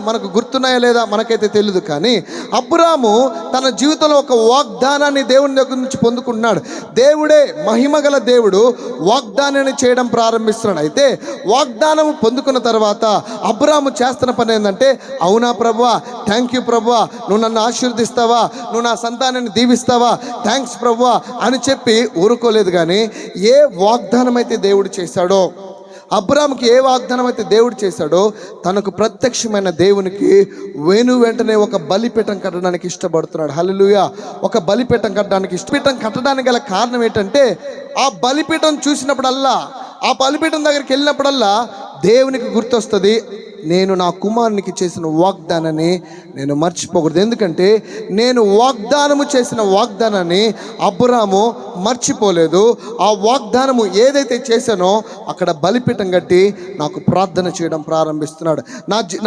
మనకు గుర్తున్నాయా లేదా మనకైతే తెలియదు, కానీ అబ్రాము తన జీవితంలో ఒక వాగ్దానాన్ని దేవుని దగ్గర నుంచి పొందుకుంటున్నాడు. దేవుడే, మహిమగల దేవుడు వాగ్దానాన్ని చేయడం ప్రారంభిస్తున్నాడు. అయితే వాగ్దానం పొందుకున్న తర్వాత అబ్రాము చేస్తున్న పని ఏంటంటే, అవునా ప్రభువా, థ్యాంక్ యూ ప్రభువా, నువ్వు నన్ను ఆశీర్వదిస్తావా, నువ్వు నా సంతానాన్ని దీవిస్తావా, థ్యాంక్స్ ప్రభువా అని చెప్పి ఊరుకోలేదు. కానీ ఏ వాగ్దానం అయితే దేవుడు చేశాడో, అబ్రాముకి ఏ వాగ్దానం అయితే దేవుడు చేశాడో, తనకు ప్రత్యక్షమైన దేవునికి వెంటనే ఒక బలిపీఠం కట్టడానికి ఇష్టపడుతున్నాడు. హల్లెలూయా. ఒక బలిపీఠం కట్టడానికి గల కారణం ఏంటంటే, ఆ బలిపీఠం చూసినప్పుడల్లా, ఆ బలిపీఠం దగ్గరికి వెళ్ళినప్పుడల్లా దేవునికి గుర్తొస్తుంది, నేను నా కుమారునికి చేసిన వాగ్దానాన్ని నేను మర్చిపోకూడదు. ఎందుకంటే నేను వాగ్దానము చేసిన వాగ్దానాన్ని అబ్రాము మర్చిపోలేదు. ఆ వాగ్దానము ఏదైతే చేశానో అక్కడ బలిపీఠం కట్టి నాకు ప్రార్థన చేయడం ప్రారంభిస్తున్నాడు.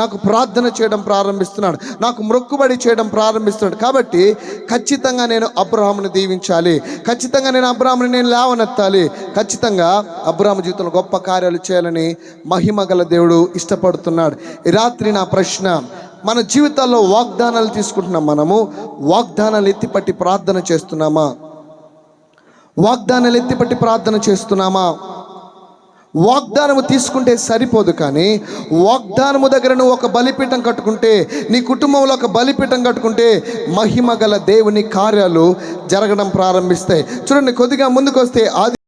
నాకు ప్రార్థన చేయడం ప్రారంభిస్తున్నాడు, నాకు మొక్కుబడి చేయడం ప్రారంభిస్తున్నాడు. కాబట్టి ఖచ్చితంగా నేను అబ్రాహాముని దీవించాలి, ఖచ్చితంగా నేను అబ్రాహాముని నేను లేవనెత్తాలి, ఖచ్చితంగా అబ్రాహాము జీవితంలో గొప్ప కార్యాలు చేయాలని మహిమగల దేవుడు ఇష్టపడుతున్నాడు. ఈ రాత్రి నా ప్రశ్న, మన జీవితాల్లో వాగ్దానాలు తీసుకుంటున్నాం, మనము వాగ్దానాలు ఎత్తిపట్టి ప్రార్థన చేస్తున్నామా? వాగ్దానాలు ఎత్తిపట్టి ప్రార్థన చేస్తున్నామా? వాగ్దానము తీసుకుంటే సరిపోదు, కానీ వాగ్దానము దగ్గర నువ్వు ఒక బలిపీఠం కట్టుకుంటే, నీ కుటుంబంలో ఒక బలిపీఠం కట్టుకుంటే మహిమగల దేవుని కార్యాలు జరగడం ప్రారంభిస్తాయి. చూడండి, కొద్దిగా ముందుకు వస్తే